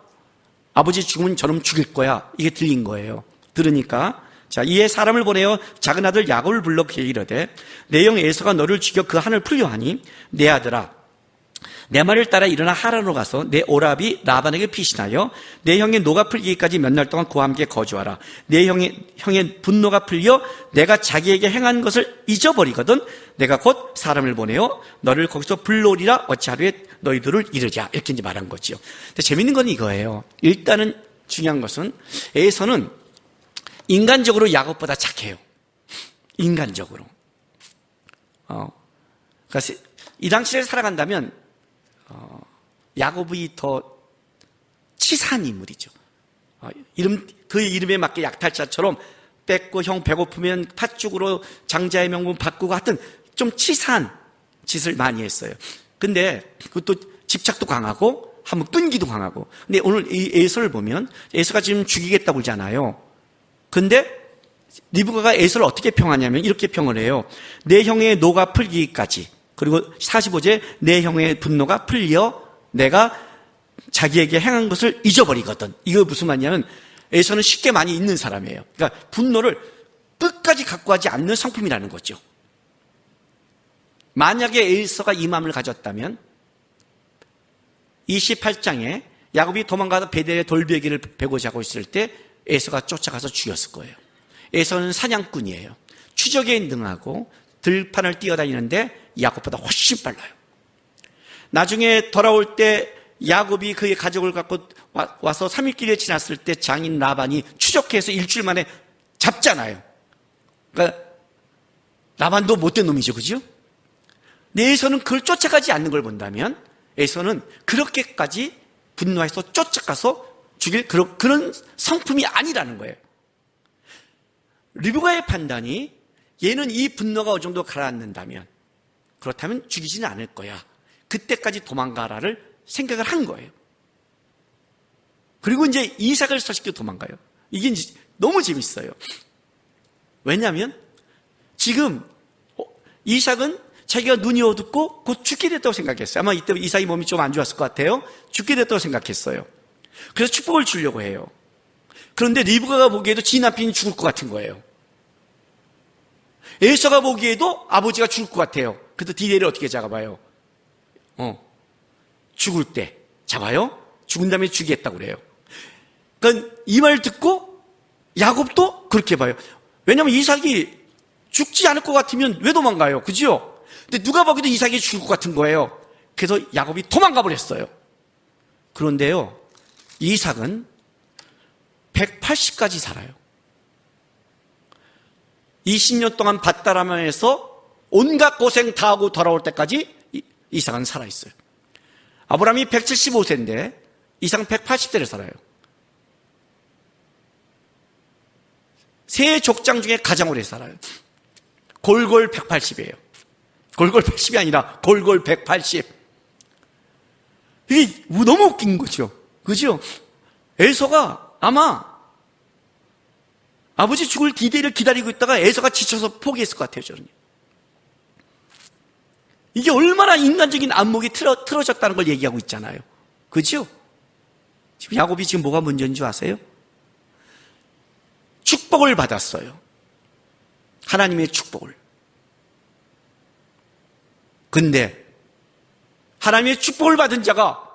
아버지 죽으면 저놈 죽일 거야. 이게 들린 거예요. 들으니까 자, 이에 사람을 보내어 작은 아들 야곱을 불러 그에게 이르되 내 형 에서가 너를 죽여 그 한을 풀려 하니 내 아들아 내 말을 따라 일어나 하란으로 가서 내 오라비 라반에게 피신하여 내 형의 노가 풀리기까지 몇 날 동안 그와 함께 거주하라. 내 형의 분노가 풀려 내가 자기에게 행한 것을 잊어버리거든 내가 곧 사람을 보내어 너를 거기서 불러오리라. 어찌 하루에 너희들을 이르랴. 이렇게 이제 말한 거죠. 근데 재밌는 건 이거예요. 일단은 중요한 것은 에서는 인간적으로 야곱보다 착해요. 인간적으로. 그러니까 이 당시를 살아간다면 야곱이 더 치사한 인물이죠. 그의 이름에 맞게 약탈자처럼 뺏고 형 배고프면 팥죽으로 장자의 명분 바꾸고 하여튼 좀 치사한 짓을 많이 했어요. 근데 그것도 집착도 강하고 한번 끈기도 강하고. 근데 오늘 이 에서를 보면 에서가 지금 죽이겠다고 그러잖아요. 근데 리브가가 에서를 어떻게 평하냐면 이렇게 평을 해요. 내 형의 노가 풀기까지. 그리고 45제 내 형의 분노가 풀려 내가 자기에게 행한 것을 잊어버리거든. 이거 무슨 말이냐면 에서는 쉽게 많이 잊는 사람이에요. 그러니까 분노를 끝까지 갖고 가지 않는 성품이라는 거죠. 만약에 에서가 이 마음을 가졌다면 28장에 야곱이 도망가서 베델의 돌베개를 베고자 하고 있을 때 에서가 쫓아가서 죽였을 거예요. 에서는 사냥꾼이에요. 추적에 능하고 들판을 뛰어다니는데 야곱보다 훨씬 빨라요. 나중에 돌아올 때 야곱이 그의 가족을 갖고 와서 3일길에 지났을 때 장인 라반이 추적해서 일주일 만에 잡잖아요. 그러니까 라반도 못된 놈이죠. 그죠? 근데 에서는 그걸 쫓아가지 않는 걸 본다면 에서는 그렇게까지 분노해서 쫓아가서 죽일 그런 성품이 아니라는 거예요. 리브가의 판단이 얘는 이 분노가 어느 정도 가라앉는다면 그렇다면 죽이지는 않을 거야. 그때까지 도망가라를 생각을 한 거예요. 그리고 이제 이삭을 서식혀 도망가요. 이게 이제 너무 재밌어요. 왜냐하면 지금 이삭은 자기가 눈이 어둡고 곧 죽게 됐다고 생각했어요. 아마 이때 이삭이 몸이 좀 안 좋았을 것 같아요. 죽게 됐다고 생각했어요. 그래서 축복을 주려고 해요. 그런데 리브가가 보기에도 지 남편이 죽을 것 같은 거예요. 에서가 보기에도 아버지가 죽을 것 같아요. 그래서 디데이를 어떻게 잡아요? 죽을 때 잡아요? 죽은 다음에 죽이겠다고 그래요. 그러니까 이 말 듣고 야곱도 그렇게 봐요. 왜냐하면 이삭이 죽지 않을 것 같으면 왜 도망가요? 그죠? 근데 누가 보기도 이삭이 죽을 것 같은 거예요. 그래서 야곱이 도망가 버렸어요. 그런데요, 이삭은 180까지 살아요. 20년 동안 밭다람에서 온갖 고생 다 하고 돌아올 때까지 이삭은 살아있어요. 아브라함이 175세인데 이삭은 180세를 살아요. 세 족장 중에 가장 오래 살아요. 골골 180이에요. 골골 80이 아니라 골골 180. 이게 너무 웃긴 거죠. 그죠? 에서가 아마 아버지 죽을 디데이를 기다리고 있다가 에서가 지쳐서 포기했을 것 같아요, 저는. 이게 얼마나 인간적인 안목이 틀어졌다는 걸 얘기하고 있잖아요. 그죠? 지금 야곱이 지금 뭐가 문제인 줄 아세요? 축복을 받았어요. 하나님의 축복을. 근데 하나님의 축복을 받은 자가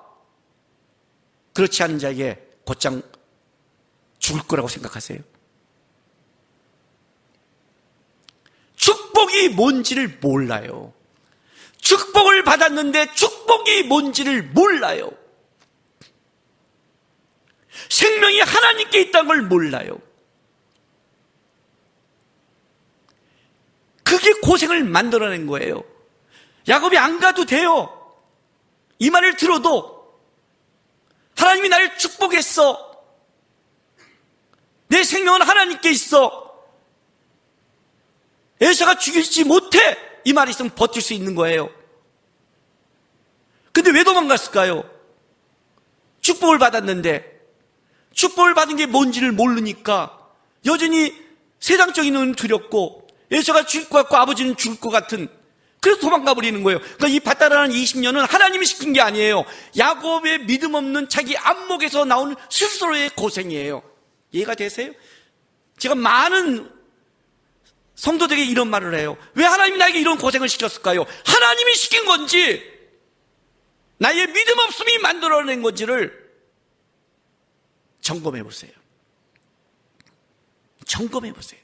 그렇지 않은 자에게 곧장 죽을 거라고 생각하세요? 축복이 뭔지를 몰라요. 축복을 받았는데 축복이 뭔지를 몰라요. 생명이 하나님께 있다는 걸 몰라요. 그게 고생을 만들어낸 거예요. 야곱이 안 가도 돼요. 이 말을 들어도 하나님이 나를 축복했어. 내 생명은 하나님께 있어. 에서가 죽일지 못해. 이 말이 있으면 버틸 수 있는 거예요. 근데 왜 도망갔을까요? 축복을 받았는데 축복을 받은 게 뭔지를 모르니까 여전히 세상적인 눈은 두렵고 에서가 죽을 것 같고 아버지는 죽을 것 같은, 그래서 도망가 버리는 거예요. 그러니까 이 바다라는 20년은 하나님이 시킨 게 아니에요. 야곱의 믿음 없는 자기 안목에서 나온 스스로의 고생이에요. 이해가 되세요? 제가 많은 성도들에게 이런 말을 해요. 왜 하나님이 나에게 이런 고생을 시켰을까요? 하나님이 시킨 건지 나의 믿음 없음이 만들어낸 건지를 점검해 보세요. 점검해 보세요.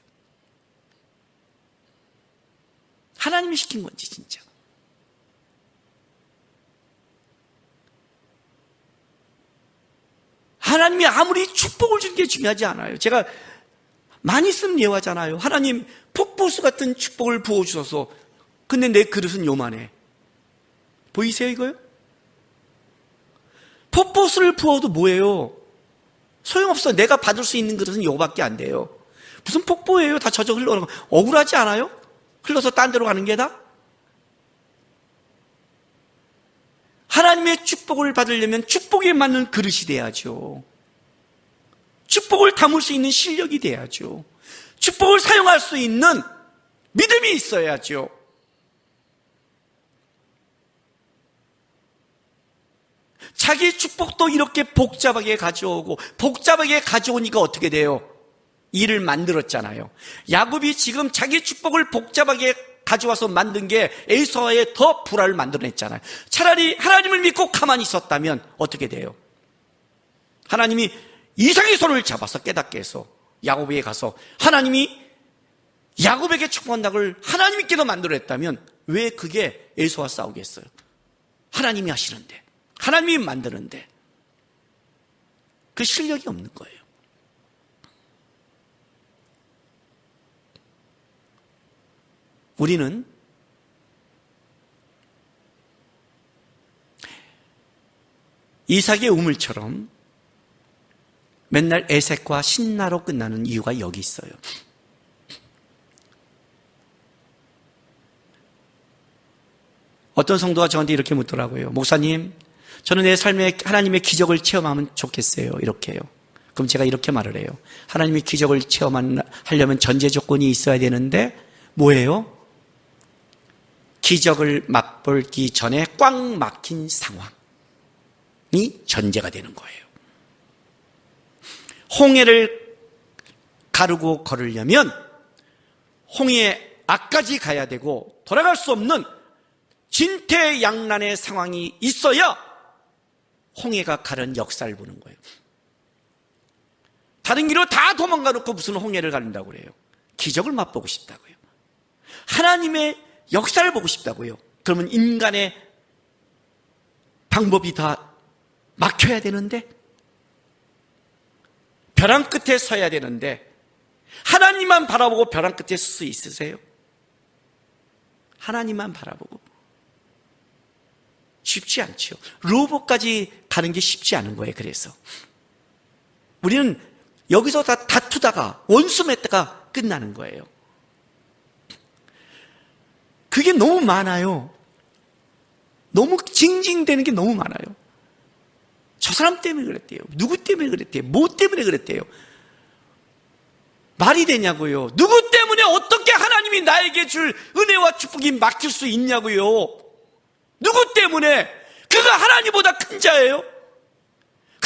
하나님이 시킨 건지 진짜. 하나님이 아무리 축복을 주는 게 중요하지 않아요. 제가 많이 쓴 예화잖아요. 하나님 폭포수 같은 축복을 부어주셔서 근데 내 그릇은 요만해. 보이세요 이거요? 폭포수를 부어도 뭐예요? 소용없어. 내가 받을 수 있는 그릇은 요거밖에 안 돼요. 무슨 폭포예요? 다 젖어 흘러가는 거. 억울하지 않아요? 흘러서 딴 데로 가는 게 다? 하나님의 축복을 받으려면 축복에 맞는 그릇이 돼야죠. 축복을 담을 수 있는 실력이 돼야죠. 축복을 사용할 수 있는 믿음이 있어야죠. 자기 축복도 이렇게 복잡하게 가져오고 복잡하게 가져오니까 어떻게 돼요? 일을 만들었잖아요. 야곱이 지금 자기 축복을 복잡하게 가져와서 만든 게 에서의 더 불화를 만들어냈잖아요. 차라리 하나님을 믿고 가만히 있었다면 어떻게 돼요? 하나님이 이삭의 손을 잡아서 깨닫게 해서 야곱에게 가서 하나님이 야곱에게 축복한다는 걸 하나님께도 만들어냈다면 왜 그게 에서와 싸우겠어요? 하나님이 하시는데, 하나님이 만드는데 그 실력이 없는 거예요. 우리는 이삭의 우물처럼 맨날 애색과 신나로 끝나는 이유가 여기 있어요. 어떤 성도가 저한테 이렇게 묻더라고요. 목사님, 저는 내 삶에 하나님의 기적을 체험하면 좋겠어요. 이렇게요. 그럼 제가 이렇게 말을 해요. 하나님의 기적을 체험하려면 전제 조건이 있어야 되는데 뭐예요? 기적을 맛보기 전에 꽉 막힌 상황이 전제가 되는 거예요. 홍해를 가르고 걸으려면 홍해 앞까지 가야 되고 돌아갈 수 없는 진퇴양난의 상황이 있어야 홍해가 가는 역사를 보는 거예요. 다른 길로 다 도망가 놓고 무슨 홍해를 가른다고 그래요? 기적을 맛보고 싶다고요. 하나님의 역사를 보고 싶다고요. 그러면 인간의 방법이 다 막혀야 되는데, 벼랑 끝에 서야 되는데 하나님만 바라보고 벼랑 끝에 설 수 있으세요? 하나님만 바라보고. 쉽지 않죠. 로봇까지 가는 게 쉽지 않은 거예요. 그래서 우리는 여기서 다 다투다가 원수 맺다가 끝나는 거예요. 그게 너무 많아요. 너무 징징대는 게 너무 많아요. 저 사람 때문에 그랬대요. 누구 때문에 그랬대요. 뭐 때문에 그랬대요. 말이 되냐고요. 누구 때문에 어떻게 하나님이 나에게 줄 은혜와 축복이 막힐 수 있냐고요. 누구 때문에? 그가 하나님보다 큰 자예요.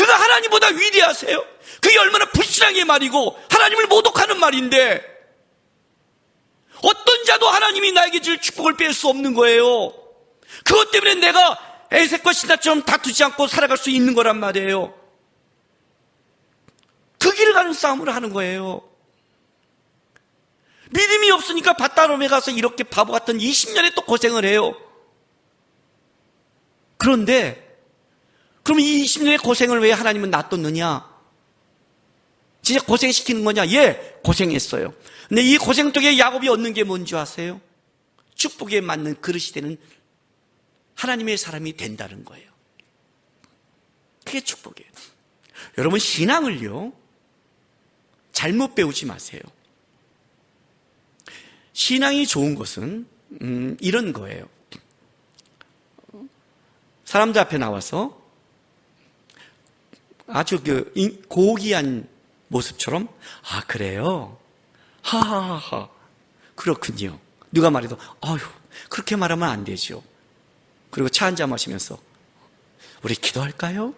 그가 하나님보다 위대하세요? 그게 얼마나 불신앙의 말이고 하나님을 모독하는 말인데, 어떤 자도 하나님이 나에게 줄 축복을 뺄 수 없는 거예요. 그것 때문에 내가 에색과 신하처럼 다투지 않고 살아갈 수 있는 거란 말이에요. 그 길을 가는 싸움을 하는 거예요. 믿음이 없으니까 밧다롬에 가서 이렇게 바보 같은 20년에 또 고생을 해요. 그런데 그럼 이 20년의 고생을 왜 하나님은 놔뒀느냐? 진짜 고생시키는 거냐? 예, 고생했어요. 근데 이 고생 속에 야곱이 얻는 게 뭔지 아세요? 축복에 맞는 그릇이 되는 하나님의 사람이 된다는 거예요. 그게 축복이에요. 여러분, 신앙을요, 잘못 배우지 마세요. 신앙이 좋은 것은 이런 거예요. 사람들 앞에 나와서 아주 고귀한 모습처럼, 아, 그래요? 하하하하. 그렇군요. 누가 말해도, 아유, 그렇게 말하면 안 되죠. 그리고 차 한잔 마시면서, 우리 기도할까요?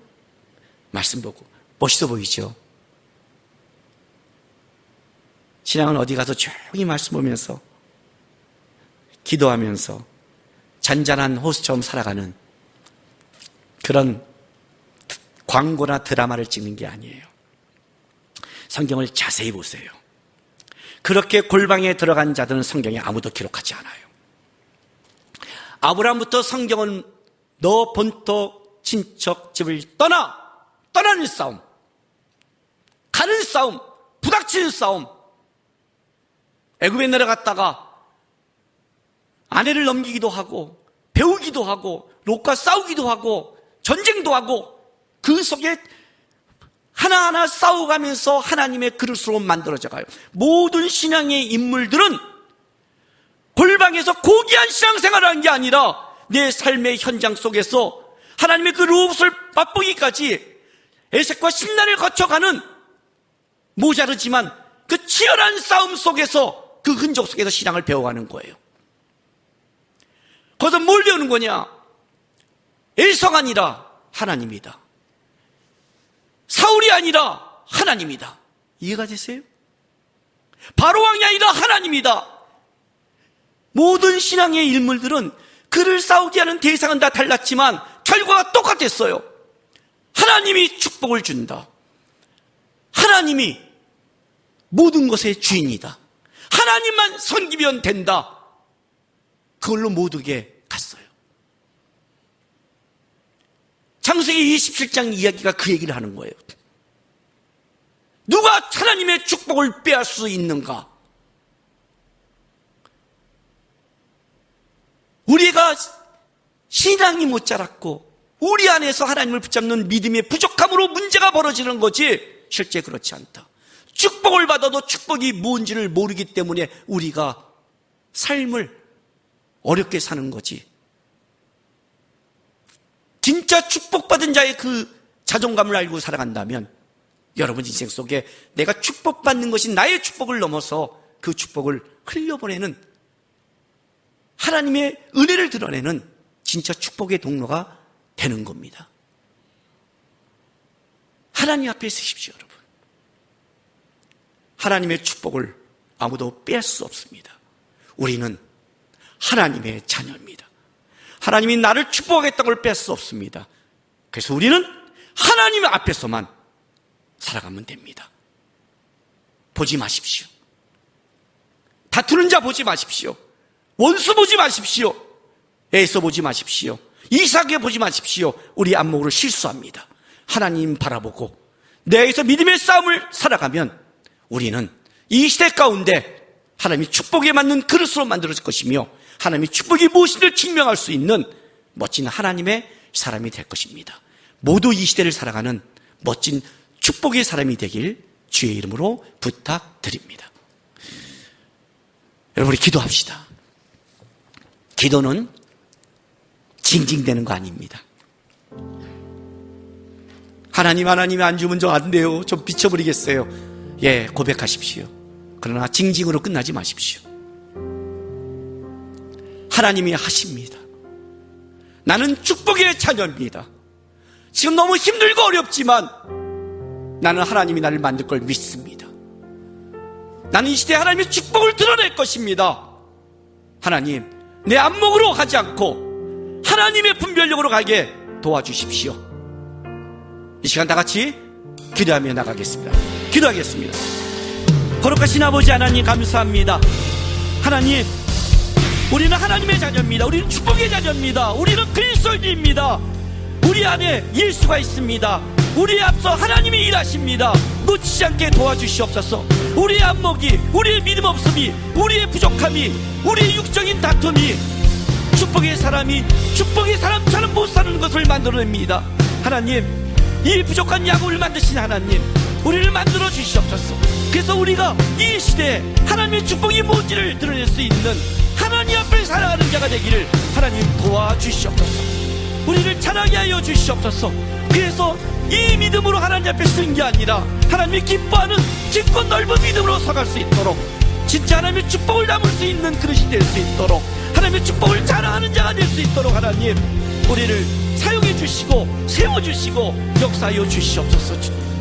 말씀 보고, 멋있어 보이죠? 신앙은 어디 가서 조용히 말씀 보면서, 기도하면서, 잔잔한 호수처럼 살아가는 그런 광고나 드라마를 찍는 게 아니에요. 성경을 자세히 보세요. 그렇게 골방에 들어간 자들은 성경에 아무도 기록하지 않아요. 아브라함부터 성경은 너 본토 친척 집을 떠나는 싸움, 가는 싸움, 부닥치는 싸움. 애굽에 내려갔다가 아내를 넘기기도 하고 배우기도 하고 롯과 싸우기도 하고 전쟁도 하고, 그 속에 하나하나 싸워가면서 하나님의 그릇으로 만들어져 가요. 모든 신앙의 인물들은 골방에서 고귀한 신앙생활을 하는 게 아니라 내 삶의 현장 속에서 하나님의 그 루옵을 맛보기까지 에색과 신난을 거쳐가는 모자르지만 그 치열한 싸움 속에서, 그 흔적 속에서 신앙을 배워가는 거예요. 거기서 뭘 배우는 거냐? 엘사가 아니라 하나님이다. 사울이 아니라 하나님이다. 이해가 되세요? 바로왕이 아니라 하나님이다. 모든 신앙의 인물들은 그를 싸우게 하는 대상은 다 달랐지만 결과가 똑같았어요. 하나님이 축복을 준다. 하나님이 모든 것의 주인이다. 하나님만 섬기면 된다. 그걸로 모두게 갔어요. 창세기 27장 이야기가 그 얘기를 하는 거예요. 누가 하나님의 축복을 빼앗을 수 있는가? 우리가 신앙이 못 자랐고 우리 안에서 하나님을 붙잡는 믿음의 부족함으로 문제가 벌어지는 거지, 실제 그렇지 않다. 축복을 받아도 축복이 뭔지를 모르기 때문에 우리가 삶을 어렵게 사는 거지. 진짜 축복받은 자의 그 자존감을 알고 살아간다면 여러분 인생 속에 내가 축복받는 것이 나의 축복을 넘어서 그 축복을 흘려보내는, 하나님의 은혜를 드러내는 진짜 축복의 동로가 되는 겁니다. 하나님 앞에 서십시오, 여러분. 하나님의 축복을 아무도 뺄 수 없습니다. 우리는 하나님의 자녀입니다. 하나님이 나를 축복하겠다는 걸 뺄 수 없습니다. 그래서 우리는 하나님 앞에서만 살아가면 됩니다. 보지 마십시오. 다투는 자 보지 마십시오. 원수 보지 마십시오. 에서 보지 마십시오. 이삭에 보지 마십시오. 우리 안목으로 실수합니다. 하나님 바라보고 내에서 믿음의 싸움을 살아가면 우리는 이 시대 가운데 하나님이 축복에 맞는 그릇으로 만들어질 것이며 하나님이 축복이 무엇인지를 증명할 수 있는 멋진 하나님의 사람이 될 것입니다. 모두 이 시대를 살아가는 멋진 축복의 사람이 되길 주의 이름으로 부탁드립니다. 여러분, 우리 기도합시다. 기도는 징징대는 거 아닙니다. 하나님이 안 주면 저 안 돼요. 좀 비춰버리겠어요. 예, 고백하십시오. 그러나 징징으로 끝나지 마십시오. 하나님이 하십니다. 나는 축복의 자녀입니다. 지금 너무 힘들고 어렵지만 나는 하나님이 나를 만들 걸 믿습니다. 나는 이 시대에 하나님의 축복을 드러낼 것입니다. 하나님, 내 안목으로 가지 않고 하나님의 분별력으로 가게 도와주십시오. 이 시간 다 같이 기도하며 나가겠습니다. 기도하겠습니다. 거룩하신 아버지 하나님, 감사합니다. 하나님, 우리는 하나님의 자녀입니다. 우리는 축복의 자녀입니다. 우리는 그리스도인입니다. 우리 안에 예수가 있습니다. 우리의 앞서 하나님이 일하십니다. 놓치지 않게 도와주시옵소서. 우리의 안목이, 우리의 믿음 없음이, 우리의 부족함이, 우리의 육적인 다툼이 축복의 사람처럼 못 사는 것을 만들어냅니다. 하나님, 이 부족한 야곱을 만드신 하나님, 우리를 만들어 주시옵소서. 그래서 우리가 이 시대에 하나님의 축복이 뭔지를 드러낼 수 있는 하나님 앞에 살아가는 자가 되기를 하나님 도와주시옵소서. 우리를 자라게 하여 주시옵소서. 그래서 이 믿음으로 하나님 앞에 서는 게 아니라 하나님이 기뻐하는 깊고 넓은 믿음으로 서갈 수 있도록, 진짜 하나님의 축복을 담을 수 있는 그릇이 될 수 있도록, 하나님의 축복을 자랑하는 자가 될 수 있도록 하나님, 우리를 사용해 주시고 세워주시고 역사하여 주시옵소서.